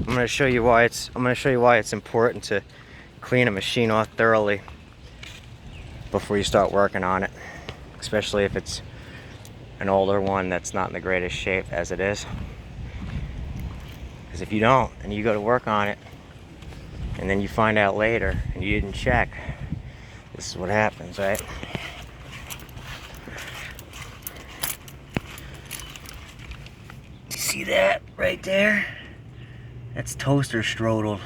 I'm going to show you why it's important to clean a machine off thoroughly before you start working on it, especially if it's an older one that's not in the greatest shape as it is. Because if you don't and you go to work on it and then you find out later and you didn't check, this is what happens, right? You see that right there? That's toaster strudel.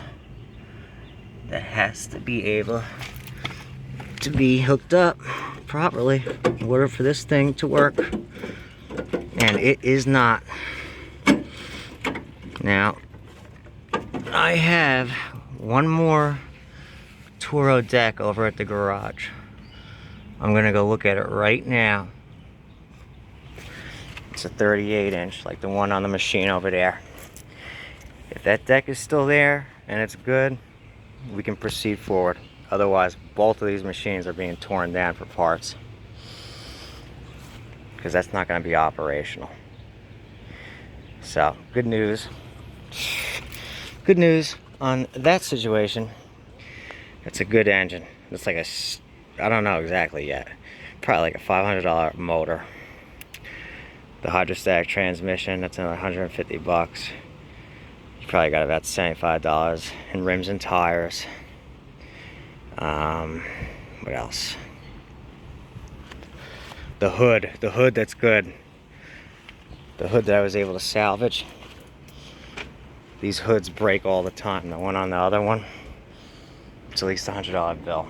That has to be able to be hooked up properly in order for this thing to work. And it is not. Now, I have one more Toro deck over at the garage. I'm gonna go look at it right now. It's a 38 inch, like the one on the machine over there. If that deck is still there and it's good, we can proceed forward. Otherwise, both of these machines are being torn down for parts, because that's not going to be operational. So, good news. Good news on that situation. It's a good engine. It's like I don't know exactly yet. Probably like a $500 motor. The hydrostatic transmission, that's another 150 bucks. You probably got about $75 in rims and tires. What else? The hood that's good. The hood that I was able to salvage. These hoods break all the time. The one on the other one, it's at least a $100 bill.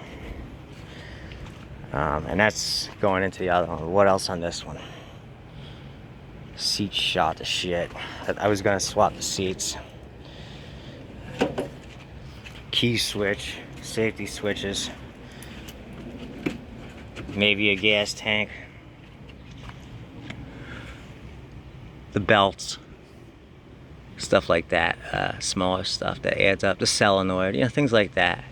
And that's going into the other one. What else on this one? Seat shot to shit. I was gonna swap the seats. Key switch, safety switches, maybe a gas tank, the belts, stuff like that, smaller stuff that adds up, the solenoid, you know, things like that.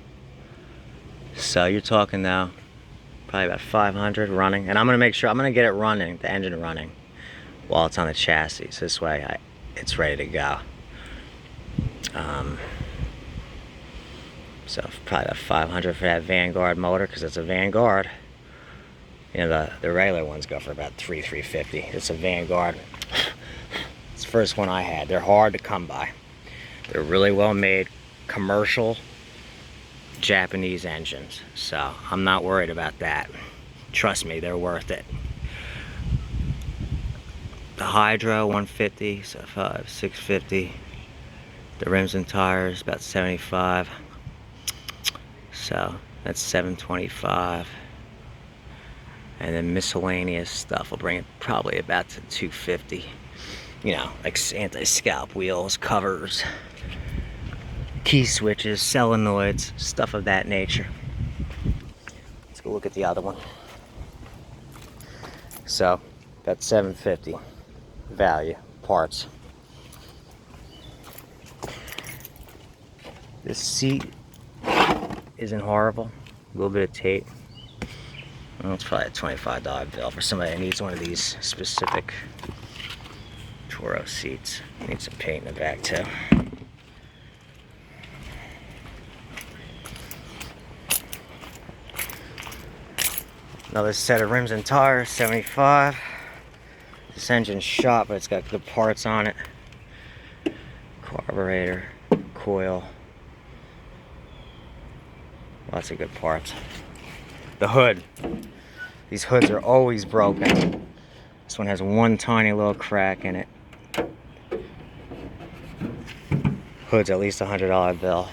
So you're talking now probably about 500 running, and I'm gonna make sure, I'm gonna get it running, the engine running, while it's on the chassis. So this way it's ready to go. So probably about 500 for that Vanguard motor, because it's a Vanguard. You know, the regular ones go for about $350. It's a Vanguard. It's the first one I had. They're hard to come by. They're really well made, commercial Japanese engines. So I'm not worried about that. Trust me, they're worth it. The Hydro 150, so 650. The rims and tires about 75. So that's 725. And then miscellaneous stuff will bring it probably about to 250. You know, like anti-scalp wheels, covers, key switches, solenoids, stuff of that nature. Let's go look at the other one. So that's 750 value, parts. This seat isn't horrible. A little bit of tape. Well, it's probably a $25 bill for somebody that needs one of these specific Toro seats. Need some paint in the back too. Another set of rims and tires, 75. This engine's shot, but it's got good parts on it. Carburetor, coil. Lots of good parts. The hood. These hoods are always broken. This one has one tiny little crack in it. Hood's at least a $100 bill.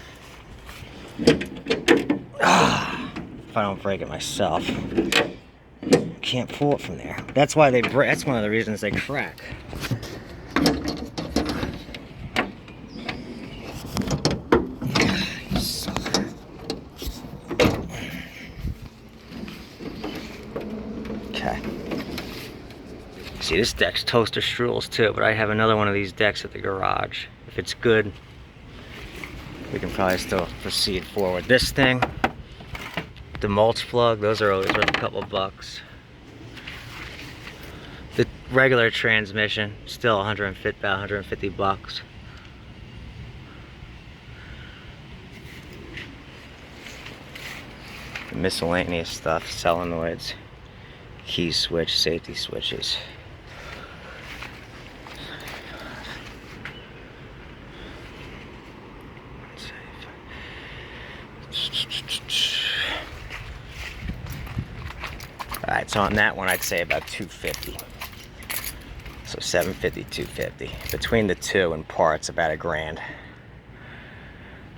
If I don't break it myself, can't pull it from there. That's why they break. That's one of the reasons they crack. Okay. See, this deck's toaster strudels too, but I have another one of these decks at the garage. If it's good, we can probably still proceed forward. This thing, the mulch plug, those are always worth a couple bucks. The regular transmission, still about 150 bucks. miscellaneous stuff, solenoids, key switch, safety switches. Alright, so on that one I'd say about 250. So 750, 250. Between the two and parts, about $1,000.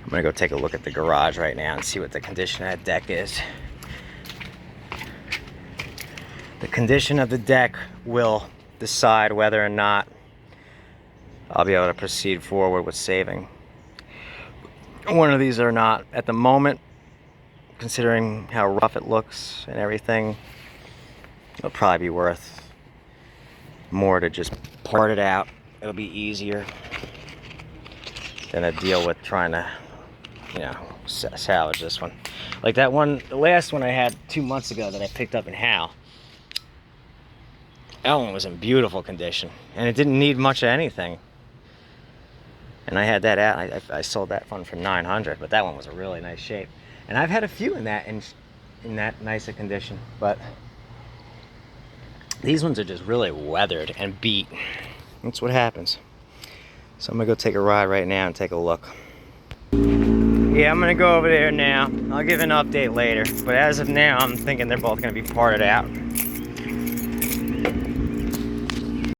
I'm gonna go take a look at the garage right now and see what the condition of that deck is. The condition of the deck will decide whether or not I'll be able to proceed forward with saving one of these or not. At the moment, considering how rough it looks and everything, it'll probably be worth more to just part it out. It'll be easier than to deal with trying to, you know, salvage this one. Like that one, the last one I had 2 months ago that I picked up in Hal. That one was in beautiful condition, and it didn't need much of anything. And I had that out. I sold that one for $900, but that one was a really nice shape. And I've had a few in that nicer condition, but these ones are just really weathered and beat. That's what happens. So I'm gonna go take a ride right now and take a look. Yeah, I'm gonna go over there now. I'll give an update later, but as of now, I'm thinking they're both gonna be parted out.